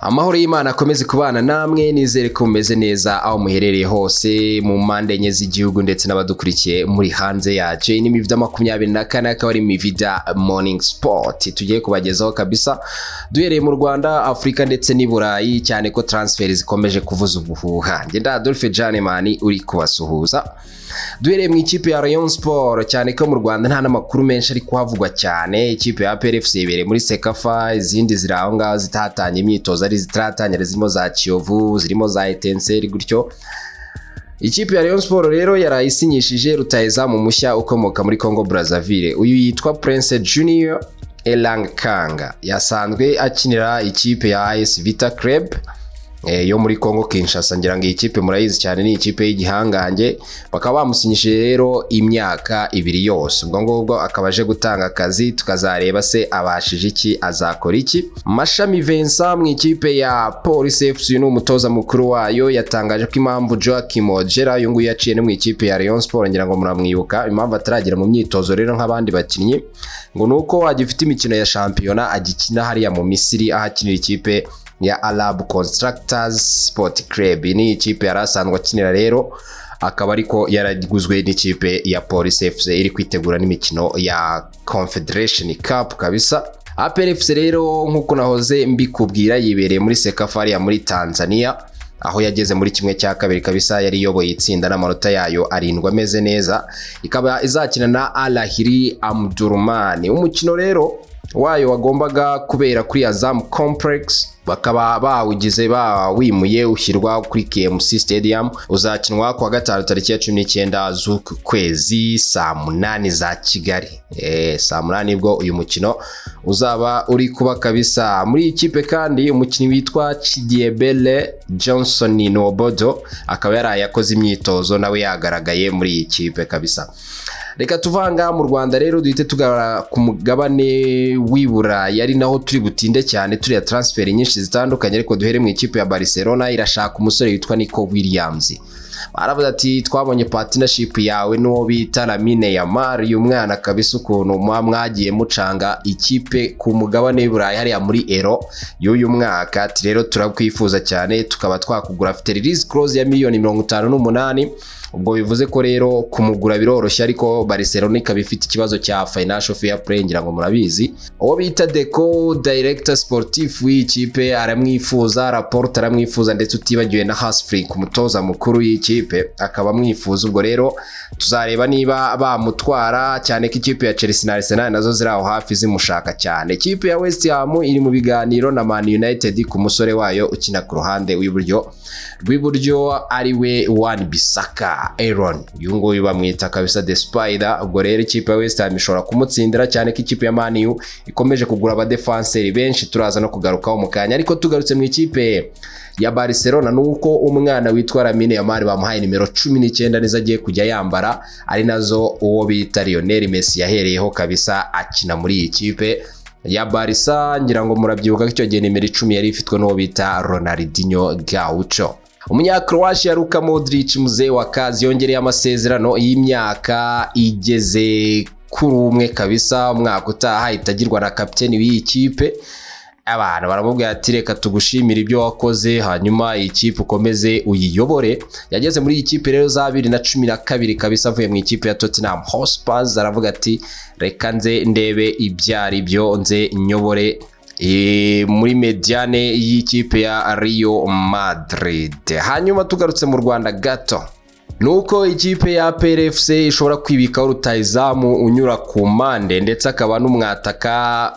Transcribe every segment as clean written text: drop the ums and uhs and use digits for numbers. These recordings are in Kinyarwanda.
Amahoro y'Imana akomeze kubana namwe, nizere ko mumeze neza aho muherereye hose mu mpande enye z'igihugu ndetse n'abadukurikiye muri hanze yacu. Ni Mivida 24 akaba ari Mivida MorningSport tugiye kubagezaho kabisa, duhereye mu Rwanda, Afrika ndetse n'i Burayi, cyane ko transfer zikomeje kuvuza ubuhuha. Ngenda adolphejaaneman uri kubasuhuza. Duhereye mu ikipe ya Rayon Sport, cyane ko mu Rwanda nta namakuru menshi ari kuhavugwa cyane. Ikipe ya APR Fc ibereye muri Sekafa, izindi ziri aho ngaho zitatanye imyitozo ari zitaratanyira, zirimo za Kiyovu, zirimo za Etenseri gutyo. Ikipe ya Rayon Sport rero yarayisinyishije rutahizamu mushya ukomoka muri Congo Brazzaville. Uyu yitwa Prince Junior Elangkanga, yasanzwe akinira ikipe ya AS Vita Club yo muri Congo Kinshasa. Ngira ngo ikipe murayizi cyane, ni ikipe y'igihangange. Bakaba bamusinyishije rero imyaka 2 yose. Ubwo ngubwo akabaje gutanga akazi, tukazareba se abashije iki, azakora iki. Mashami Vincent mu ikipe ya Police FC n'umutoza mukuru wayo yatangaje ko impamvu Joachim Ojera yungu yaciye mu ikipe ya Rayon Sport, ngira ngo muramwibuka, impamvu ataragira mu myitozo rero nk'abandi bakinnyi, ngo nuko agifite imikino ya shampiyona agikina hariya mu Misiri ahakinira ikipe ya Arab Constructors Sport Club. Ni ikipe yarasanzwe akinira rero, akaba ariko yaraguzwe n'ikipe ya Police FC iri kwitegura n'imikino ya Confederation Cup kabisa. APR FC rero nkuko nahoze mbikubwira yibereye muri Sekafa ya muri Tanzania, aho yageze muri kimwe cya kabiri kabisa, yari yoboye itsinda n'amanota yayo 7 ameze neza. Ikaba izakina na Al Ahly Omdurman. Umukino rero wayo wagombaga kubera kuri Azam Complex, bakaba bawugize bawimuye ushyirwa kuri KMC Stadium. Uzakinwa kwa gatanu tariki ya 19 z'uku kwezi saa 8 za Kigali. Saa 8 bwo uyu mukino uzaba uri kuba kabisa. Muri ikipe kandi umukinnyi witwa Chidiebele Johnson Nobodo akaba yarayakoze imyitozo, nawe yagaragaye muri iyi kipe kabisa. Reka tuvanga mu Rwanda rero, duhite tugara ku mugabane w'ibura, yari naho turi butinde cyane, turi ya transfer nyinshi zitandukanye. Ariko duhere mu ikipe ya Barcelona, irashaka umusore witwa Nicowilliams. Baravuga ati twabonye partnership yawe n'uwo bita Leny Yoro, uyu mwana kabisa ukuntu mwagiye mucanga ikipe ku mugabane w'iburayi hariya muri Euro y'uyu mwaka. Ati rero turakwifuza cyane, tukaba twakugura, afite release clause ya $58 million. Ubwo bivuze ko rero kumugura biroroshye, ariko Barcelona ikaba ifite ikibazo cya financial fair play, ngira ngo murabizi. Uwo bita Deco director sportif w'ikipe aramwifuza, Rapport aramwifuza, ndetse utibagiwe na Hasfree ku mutoza mukuru y'ikipe akaba amwifuza. Ubwo rero tuzareba niba bamutwara, cyane ko ikipe ya Chelsea na Arsenal nazo ziri aho hafi zimushaka cyane. Ikipe ya West Ham iri mu biganiro na Man United ku musore wayo ukina ku ruhande rw'iburyo ariwe Wan-Bissaka Aaron, uyu nguyu bamwita kabisa The Spider. Ubwo rero ikipe ya West Ham ishobora kumutsindira, cyane ko ikipe ya Man U ikomeje kugura abadefenseri benshi, turaza no kugarukaho mu kanya. Ariko tugarutse mu ikipe ya Barcelona, nuko umwana witwa Leny Yoro bamuhaye nimero 19 nizo agiye kujya yambara, ari nazo uwo bita Lionel Messi yahereyeho kabisa akina muri iyi kipe ya Barca. Ngira ngo murabyibuka ko icyo gihe nimero 10 yari ifitwe n'uwo bita Ronaldinho Gaucho. Umunya-Croatia Luka Modric muzee wa kazi yongereye amasezerano y'imyaka igeze kuri umwe kabisa. Umwaka utaha itagirwa na kapiteni w'iyi kipe. Abantu baramubwira ati reka tugushimira ibyo wakoze, hanyuma iyi kipe ukomeze uyiyobore. Yageze muri iyi kipe rero za 2012 kabisa, avuye mu ikipe ya Tottenham Hotspur. Aravuga ati reka nze ndebe ibyari byo, nze nyobore muri mediane y'ikipe ya Real Madrid. Hanyuma tugarutse mu Rwanda gato, nuko ikipe ya APR FC ishobora kwibikaho rutahizamu unyura ku mande, ndetse akaba n'umwataka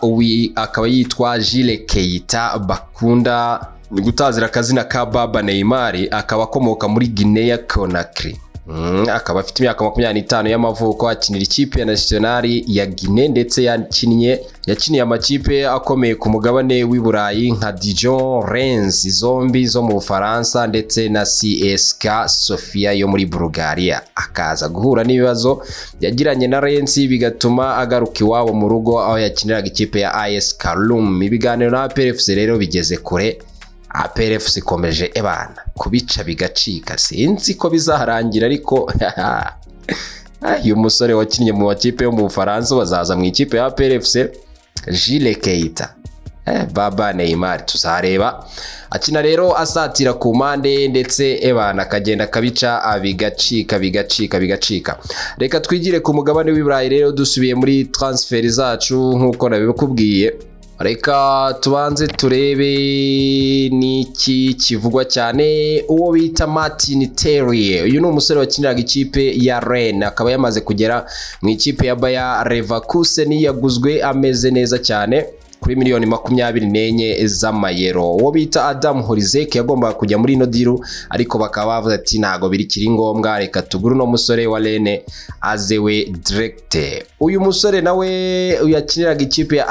akaba yitwa Jules Keita bakunda gutazira akazina ka Baba Neymar. Akaba akomoka muri Guinea Conakry. Akaba afite imyaka 25 y'amavuko, akinira ikipe ya nationali ya Guinea, ndetse yakiniye amakipe akomeye ku mugabane w'iburayi nka Dijon, Rennes zombi zo mu Bufaransa, ndetse na CSKA Sofia yo muri Bulgaria. Akaza guhura n'ibibazo yagiranye na Rennes, bigatuma agaruka iwabo mu rugo aho yakiniraga ikipe ya AS Kaloum. Ibiganiro na APR FC rero bigeze kure. APR FC ikomeje ebana kubica bigacika, sinzi ko bizaharangira, ariko uyu musore wakinnye mu makipe yo mu Bufaransa bazaza mu ikipe ya APR FC, Jules Keita. baba Neymar tuzareba akina rero asatira ku mpande ndetse ebana akagenda kabica bigacika. Reka twigire ku mugabane w'Iburayi rero dusubiye muri transfer zacu nkuko nabikubwiye. Reka tubanze turebe niki kivugwa cyane uwo bita Martin Terrier. Uyu ni umusore wakiniraga ikipe ya Rayon akaba yamaze kugera mu ikipe ya Bayer Leverkusen yaguzwe ameze neza cyane kuri miliyoni 24 z'amayero. Uwo bita Adam Horizek yagombaga kujya muri ino diru ariko bakaba bavuze ati ntago birikiri ngombwa, reka tugure no musore wa Leny azewe direct. Uyu musore nawe uyakiniraga ikipe ya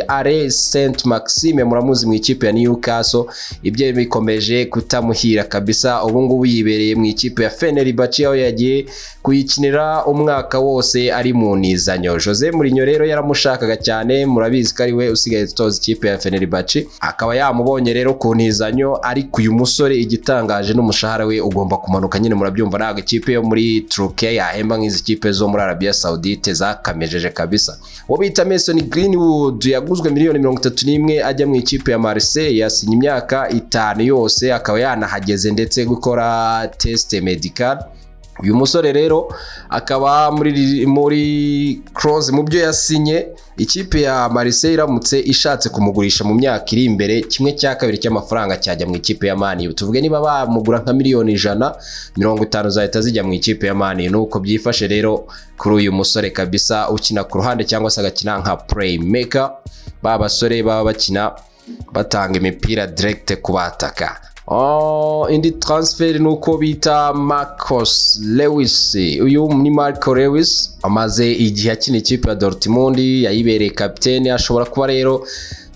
Are Saint Maxime, muramuzi mu ikipe ya Newcastle, ibyo bikomeje kutamuhira kabisa. Ubu ngubu yibereye mu ikipe ya Fenerbahce aho yagiye kuyikinira umwaka wose ari mu nizanyo. Jose Mourinho rero yaramushakaga cyane, murabizi ko we usigaye toza ikipe ya Fenerbahce, akaba yamubonye rero ku nizanyo. Ariko uyu musore igitangaje n'umushahara we ugomba kumanuka nyine, murabyumva ntabwo ikipe yo muri Turkiya yahemba nk'izi kipe zo muri Arabia Saudite zakamejeje kabisa. Uwo bita Mason Greenwood yaguzwe miliyoni 31 ajya mu ikipe ya Marseille, yasinye imyaka 5 yose, akaba yanahageze ndetse gukora test medical. Uyu musore rero akaba muri close mu byo yasinye. Ikipe ya Marseille iramutse ishatse kumugurisha mu myaka iri imbere, 1/2 cy'amafaranga cyajya mu ikipe ya Man U. Tuvuge niba bamugura nka miliyoni 150 zahita zijya mu ikipe ya Man U. Nuko byifashe rero kuri uyu musore kabisa, ukina ku ruhande cyangwa se agakina nka playmaker. Basore baba bakina batanga imipira direct ku bataka. Indi transfer nuko bita Marcus Lewis. Uyu ni Marco Lewis amaze igihe akina ikipe ya Dortmund, yayibereye kapiteni. Ashobora kuba rero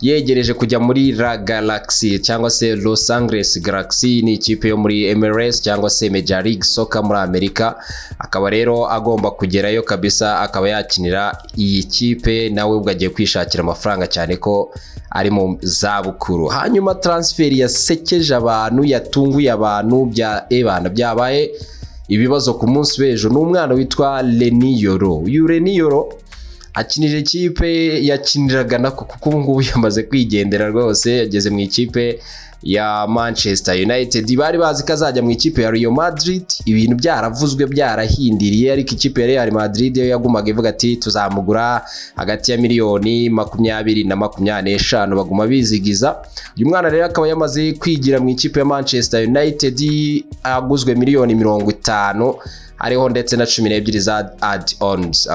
yegereje kujya muri La Galaxy cyangwa se Los Angeles Galaxy, ni ikipe yo muri MLS cyangwa se Major League Soccer muri Amerika. Akaba rero agomba kugerayo kabisa, akaba yakinira iyi kipe nawe ubwo agiye kwishakira amafaranga cyane ko ari mu zabukuru. Hanyuma transfer yasekeje abantu, yatunguye abantu, byabaye ibibazo ku munsi w'ejo. N'umwana witwa Leny Yoro. Uyu Leny Yoro akinira ikipe yakiniraga nako kuko ubu ngubu yamaze kwigendera rwose, yageze mu ikipe ya Manchester United. Bari bazi ko azajya mu ikipe ya Real Madrid, ibintu byaravuzwe byarahindiriye, ariko ikipe ya Real Madrid yo yagumaga ivuga ati tuzamugura hagati ya miliyoni 20 na 25, baguma bizigiza. Uyu mwana rero akaba yamaze kwigira mu ikipe ya Manchester United, aguzwe miliyoni 50, hariho ndetse na 12 za add-ons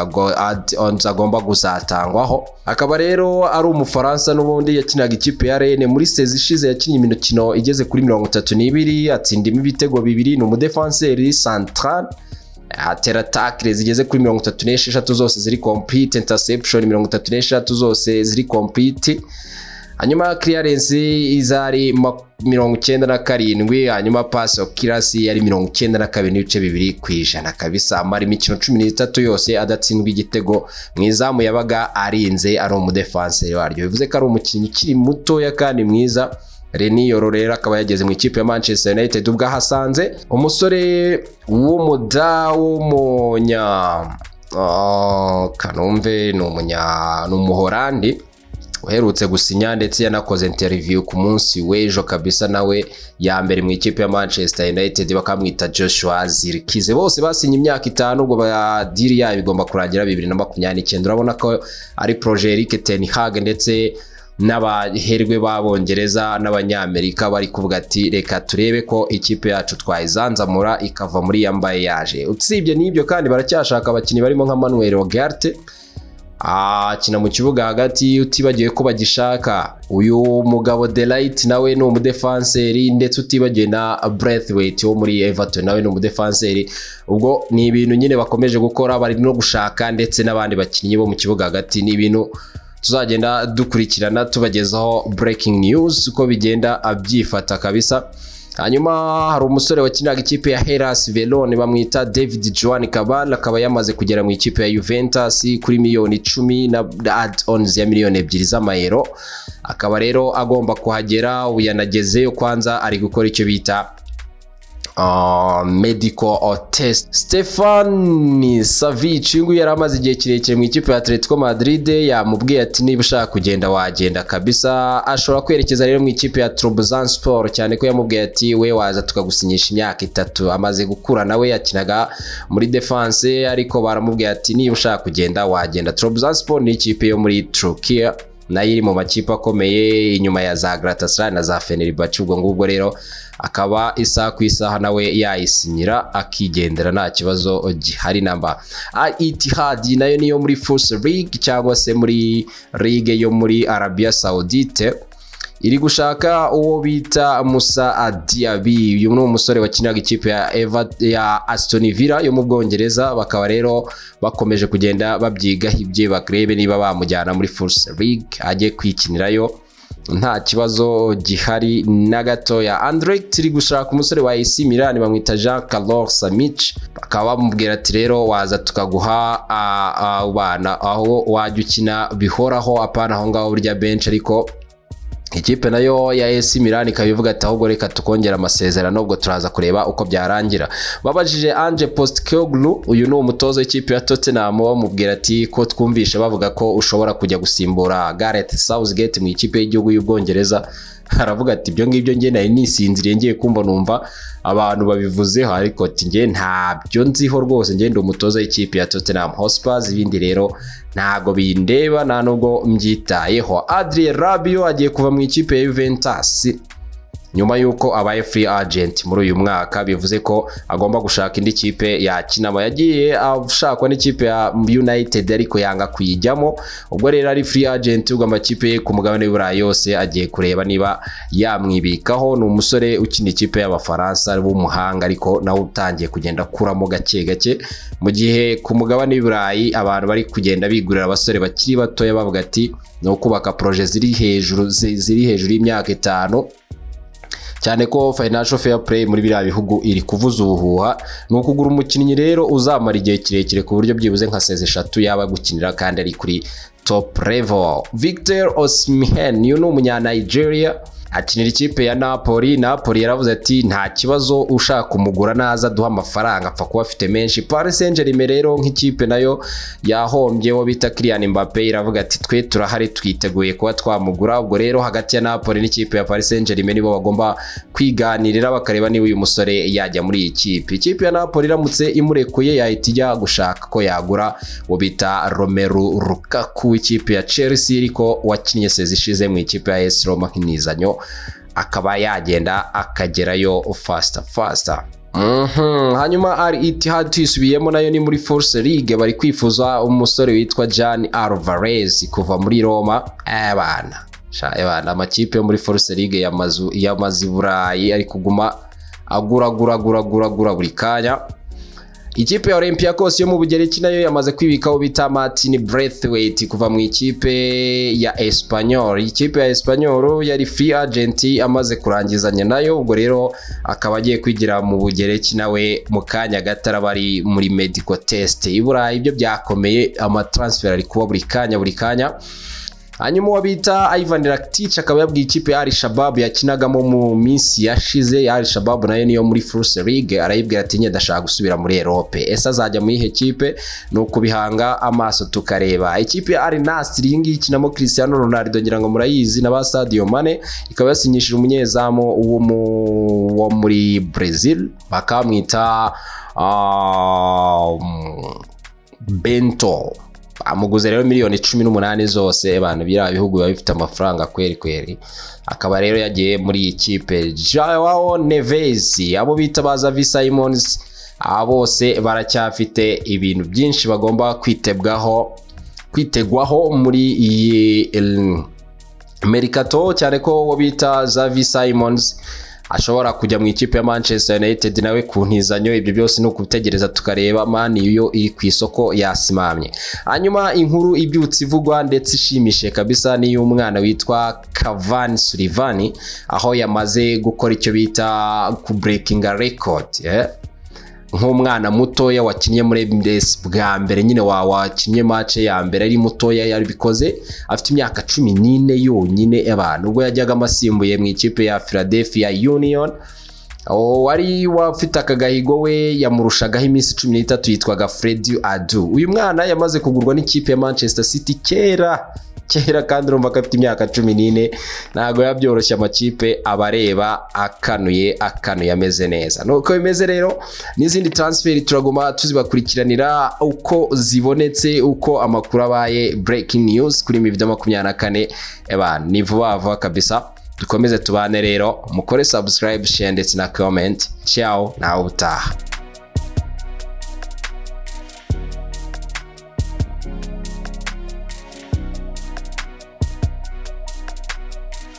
agomba guzatangwaho. Akaba rero ari umufaransa n'ubundi yakinaga ikipe ya Rennes. Muri sezi ishize yakinnye imikino igeze kuri 32, atsindimo ibitego 2. Ni umudefenseur central, atera tackle zigeze kuri 36 zose ziri complete, interception 36 zose ziri complete. Hanyuma clearance izari 97, hanyuma pass accuracy yari 92.2% kabisa. Amara imikino 13 yose adatsindwa igitego, mu izamu yabaga arinze, ari umudefenseur waryo. Bivuze ko ari umukinnyi ukiri mutoya kandi mwiza. Leny Yoro rero akaba yageze mu ikipe ya Manchester United, ubwo hasanze umusore w'umunya Kanumve, ni umuhorandi uherutse gusinya ndetse yanakoze interview ku munsi w'ejo kabisa, nawe ya mbere mu ikipe ya Manchester United, bakamwita Joshua Ziri. Bose basinye imyaka 5, ubwo deal yabo igomba kurangira 2029. Urabona ko ari projet Eric Ten Hag ndetse n'abaherwe b'Abongereza n'Abanyamerika bari kuvuga ati reka turebe ko ikipe yacu twayizanzamura ikava muri yambaye yaje. Utsibye n'ibyo kandi baracyashaka abakinnyi barimo nka Manuel Ugarte akina mu kibuga hagati, utibagiwe ko bagishaka uyu mugabo Delight, nawe ni umudefenseur, ndetse utibagiwe na Braithwaite wo muri Everton, nawe ni umudefenseur. Ubwo ni ibintu nyine bakomeje gukora, bari no gushaka ndetse n'abandi bakinnyi bo mu kibuga hagati. Ni ibintu tuzagenda dukurikirana tubagezaho breaking news uko bigenda abyifata kabisa. Hanyuma hari umusore wakiniraga ikipe ya Hellas Verona bamwita David Joan Cabal, akaba yamaze kugera mu ikipe ya Juventus kuri miliyoni 10 na add-ons ya miliyoni 2 z'amayero. Akaba rero agomba kuhagera, ubu yanagezeyo. Kwanza ari gukora icyo bita medical test. Stefan Savic nguyu yari amaze igihe kirekire mu ikipe ya Atletico Madrid, yamubwiye ati niba ushaka kugenda wagenda kabisa. Ashobora kwerekeza rero mu ikipe ya Trabzonspor, cyane ko yamubwiye ati we waza tukagusinyisha imyaka 3. Amaze gukura nawe yakinaga muri defense, ariko baramubwiye ati niba ushaka kugenda wagenda. Trabzonspor ni ikipe yo muri Turkiya, nayo iri mu makipe akomeye inyuma ya za Galatasaray na za Fenerbahce. Ubwo ngubwo rero akaba isaha ku isaha nawe yayisinyira akigendera nta kibazo gihari. Namba Al-Ittihad nayo niyo muri First League cyangwa se muri Ligue yo muri Arabia Saudite, iri gushaka uwo bita Musa Diaby. Uyu ni umusore wakinaga ikipe ya Aston Villa yo mu Bwongereza. Bakaba rero bakomeje kugenda babyigaho ibye bakrebe niba bamujyana muri First League ajye kwikinirayo nta kibazo gihari na gatoya. Anderlecht iri gushaka umusore wa AC Milan bamwita Jean-Carlos Samich. Bakaba bamubwira ati rero waza tukaguha abana aho wajya ukina bihoraho, apana aho ngaho burya bench. Ariko ikipe nayo ya AC Milan ikabivuga ati ahubwo reka tukongera amasezerano, ubwo turaza kureba uko byarangira. Babajije Ange Postecoglou, uyu ni umutoza w'ikipe ya Tottenham, bamubwira ati ko twumvishe bavuga ko ushobora kujya gusimbura Gareth Southgate mu ikipe y'igihugu y'Ubwongereza. Aravuga ati ibyo ngibyo ngiye nari nisinziriye ngiye kumva numva abantu babivuzeho, ariko ati ngiye ntabyo nziho rwose, ngiye ndi umutoza w'ikipe ya Tottenham Hotspur, ibindi rero ntago bindeba nta nubwo mbyitayeho. Adrien Rabiot agiye kuva mu ikipe ya Juventus nyuma yuko abaye free agent muri uyu mwaka. Bivuze ko agomba gushaka indi kipe yakinamo. Yagiye ashakwa n'ikipe ya United ariko yanga kuyijyamo, ubwo rero ari free agent. Ubwo amakipe ku mugabane w'Uburayi yose agiye kureba niba yamwibikaho. Ni umusore ukina ikipe y'Abafaransa w'umuhanga, ariko nawe utangiye kugenda kuramo gake gake, mu gihe ku mugabane w'Uburayi abantu bari kugenda bigurira abasore bakiri batoya bavuga ati no kubaka projet ziri hejuru y'imyaka 5, cyane ko financial fair play muri biriya bihugu iri kuvuza ubuhuha. Ni ukugura umukinnyi rero uzamara igihe kirekire ku buryo byibuze nka seze 3 yaba gukinira kandi ari kuri top level. Victor Osmhen uyu ni umunya Nigeria akinira ikipe ya Napoli. Napoli yaravuze ati nta kibazo ushaka kumugura naza duha amafaranga, apfa kuba afite menshi. Paris Saint-Germain rero nk'ikipe nayo yahombye wo bita Kylian Mbappe, iravuga ati twe turahari twiteguye kuba twamugura. Ubwo rero hagati ya Napoli n'ikipe ya Paris Saint-Germain nibo bagomba kwiganirira bakareba niba uyu musore yajya muri iyi kipe. Ikipe ya Napoli iramutse imurekuye yahita ijya gushaka ko yagura wo bita Romelu Lukaku ikipe ya Chelsea, ariko wakinnye sezi ishize mu ikipe ya AS Roma nk'inizanyo, akaba yagenda akagerayo faster. Hanyuma Al-Ittihad tuyisubiyemo nayo ni muri First League, bari kwifuza umusore witwa Jan Alvarez kuva muri Roma. Abana amakipe yo muri First League yamaze Burayi ari kuguma agura buri kanya. Ikipe ya Olympiacos yo mu Bugereki nayo yamaze kwibikaho bita Martin Braithwaite kuva mu ikipe ya Espanyol. Ikipe ya Espanyol yari free agent amaze kurangizanya nayo, ubwo rero akaba agiye kwigira mu Bugereki nawe mu kanya gatara bari muri medical test. Iburayi ibyo byakomeye, ama transfer ari kuba buri kanya. Hanyuma wabita Ivan Rakitic akaba yabwiye ikipe ya Al-Shabab yakinagamo mu minsi yashize. Al-Shabab nayo niyo muri First League, arayibwira ati nye ndashaka gusubira muri Europe. Ese azajya mu ihe kipe? Nuko bihanga amaso tukareba. Ikipe ya Al Nassr yingi ikinamo Cristiano Ronaldo ngira ngo murayizi na ba Sadio Mane, ikaba yasinyishije umunyezamu wo muri Brazil bakamwita Bento. Amuguze rero miliyoni 18 zose. Abantu bira bihugu biba bifite amafaranga kweri. Akaba rero yagiye muri ikipe. Joao Neves abo bita baza Vi Simons bose baracyafite ibintu byinshi bagomba kwitegwaho muri iyi mercato, cyane ko wo bita Xavi Simons ashobora kujya mu ikipe ya Manchester United nawe ku ntizanyo. Ibyo byose no kutegereza tukareba Man U iri ku isoko yasimamye. Hanyuma inkuru ibyutse ivugwa ndetse ishimishe kabisa ni y'umwana witwa Cavani Sullivan, aho yamaze gukora icyo bita ku breaking a record. Nk'umwana mutoya wakinnye muri MLS bwa mbere, nyine wakinnye match ya mbere ari mutoya, yabikoze afite imyaka 14 yonyine. Abantu ubwo yajyaga amasimbuye mu ikipe ya Philadelphia Union, wari wafite akagahigo we yamurushagaho iminsi 13 yitwaga Freddy Adu. Uyu mwana yamaze kugurwa n'ikipe ya Manchester City kera kandi urumva ko afite imyaka 14 ntago yabyoroshya amakipe abareba akanuye ameze neza. Nuko bimeze rero n'izindi transfer turagoma tuzibakurikiranira uko zibonetse, uko amakuru abaye, breaking news kuri Mivida 24 ni vuba kabisa. Dukomeze tubane rero, mukore subscribe, share ndetse na comment. Ciao, nawe utaha.